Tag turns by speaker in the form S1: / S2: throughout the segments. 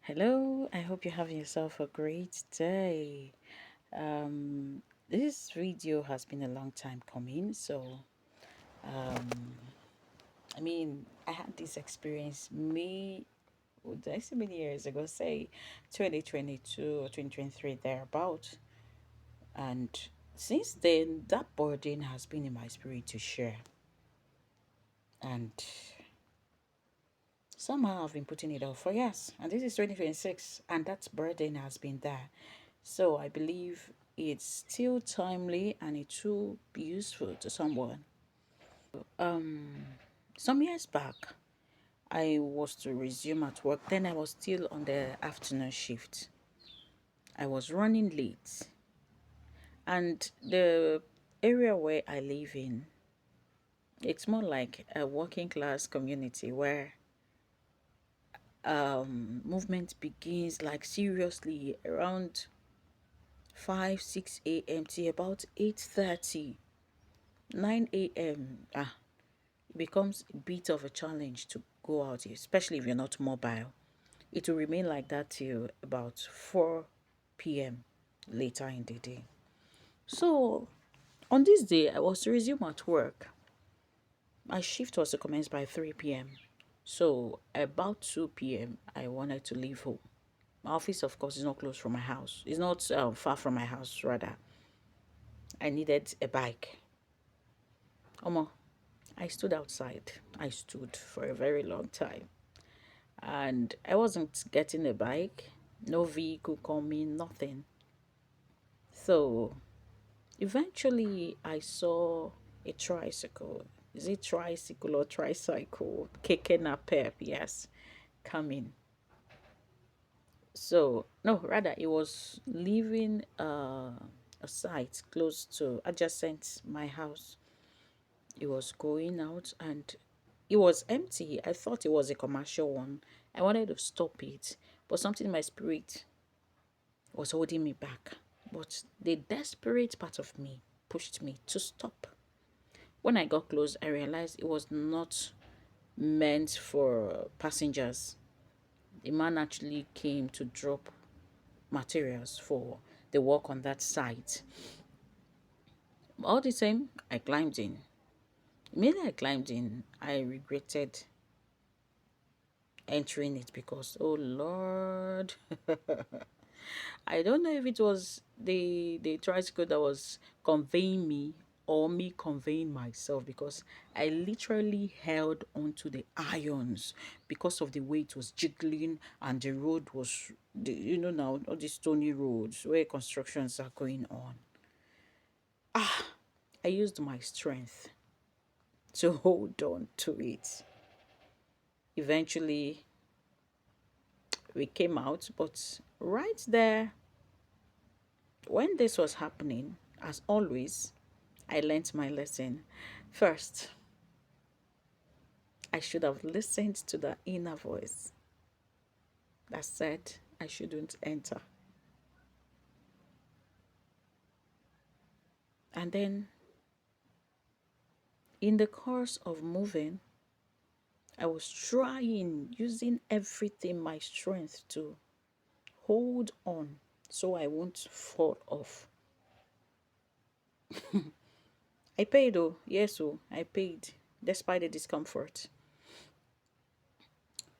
S1: Hello, I hope you're having yourself a great day. This video has been a long time coming, so I had this experience did I say many years ago, say 2022 or 2023 thereabout, and since then that burden has been in my spirit to share, and somehow I've been putting it off for years, and this is 2026, and that burden has been there. So I believe it's still timely and it will be useful to someone. Some years back, I was to resume at work. Then I was still on the afternoon shift. I was running late, and the area where I live in, it's more like a working class community where movement begins like seriously around 5 6 a.m. to about 8:30 9 a.m. It becomes a bit of a challenge to go out, especially if you're not mobile. It will remain like that till about 4 p.m. later in the day. So on this day, I was to resume at work. My shift was to commence by 3 p.m. So about 2 p.m., I wanted to leave home. My office, of course, is not close from my house. It's not far from my house, rather. I needed a bike. Omo, I stood outside. I stood for a very long time. And I wasn't getting a bike, no vehicle coming, nothing. So eventually I saw a tricycle. Is it tricycle or tricycle? Keke napep, yes, coming. So no, rather it was leaving a site close to adjacent my house. It was going out and it was empty. I thought it was a commercial one. I wanted to stop it, but something in my spirit was holding me back. But the desperate part of me pushed me to stop. When I got close, I realized it was not meant for passengers. The man actually came to drop materials for the work on that site. All the same, I climbed in. Immediately I climbed in, I regretted entering it because, oh Lord, I don't know if it was the tricycle that was conveying me or me conveying myself, because I literally held onto the irons because of the way it was jiggling, and the road was now all these stony roads where constructions are going on. I used my strength to hold on to it. Eventually we came out, but right there when this was happening, as always, I learnt my lesson. First, I should have listened to the inner voice that said I shouldn't enter. And then, in the course of moving, I was trying, using everything, my strength to hold on so I won't fall off. I paid, oh, yes, oh, I paid despite the discomfort.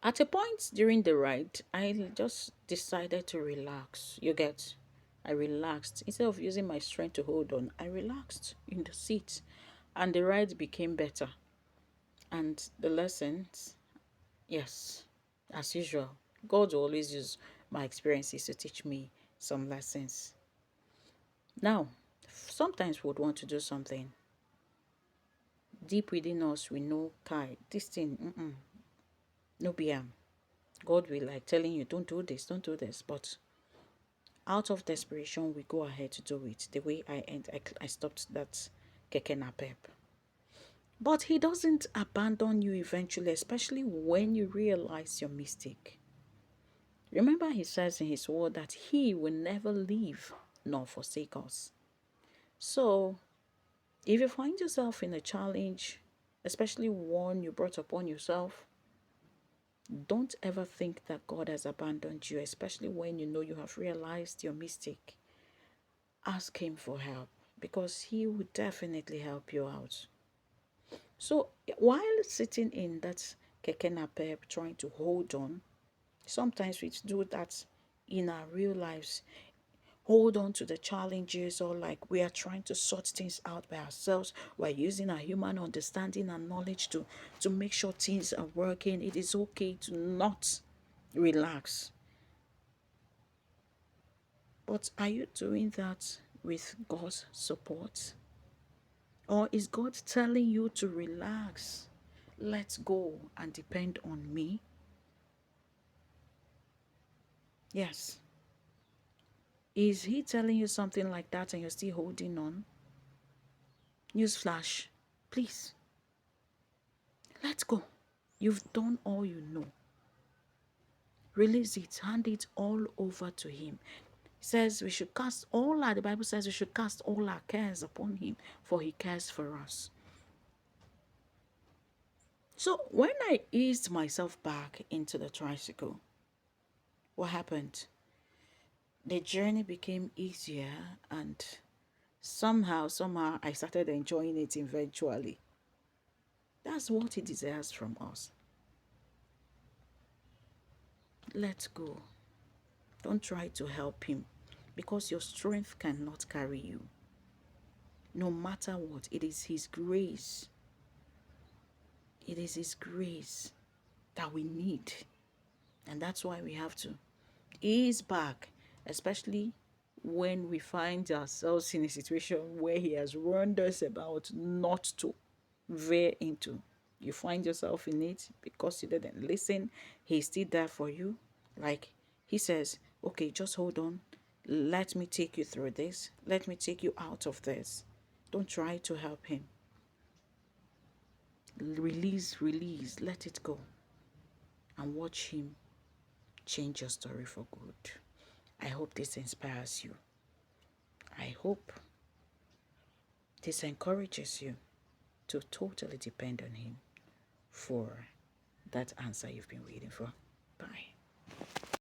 S1: At a point during the ride, I just decided to relax. You get? I relaxed. Instead of using my strength to hold on, I relaxed in the seat and the ride became better. And the lessons, yes, as usual, God will always use my experiences to teach me some lessons. Now, sometimes we would want to do something deep within us. We know, Kai, this thing, no BM. God will like telling you, don't do this, don't do this. But out of desperation, we go ahead to do it. The way I stopped that keke napep. But he doesn't abandon you eventually, especially when you realize your mistake. Remember, he says in his word that he will never leave nor forsake us. So, if you find yourself in a challenge, especially one you brought upon yourself, Don't ever think that God has abandoned you, especially when you know you have realized your mistake. Ask Him for help because He will definitely help you out. So while sitting in that keke napep trying to hold on, sometimes we do that in our real lives. Hold on to the challenges, or like we are trying to sort things out by ourselves. We're using our human understanding and knowledge to make sure things are working. It is okay to not relax. But are you doing that with God's support? Or is God telling you to relax, let go, and depend on me? Yes. Is He telling you something like that and you're still holding on? Newsflash, please, let go. You've done all you know. Release it, hand it all over to Him. It says we should cast all our, the Bible says we should cast all our cares upon Him, for He cares for us. So when I eased myself back into the tricycle, what happened? The journey became easier, and somehow I started enjoying it eventually. That's what He desires from us. Let go. Don't try to help Him because your strength cannot carry you. No matter what, it is His grace. It is His grace that we need. And that's why we have to ease back, especially when we find ourselves in a situation where He has warned us about not to veer into. You find yourself in it because you didn't listen. He's still there for you. Like He says, okay, just hold on. Let me take you through this. Let me take you out of this. Don't try to help Him. Release, let it go. And watch Him change your story for good. I hope this inspires you. I hope this encourages you to totally depend on Him for that answer you've been waiting for. Bye.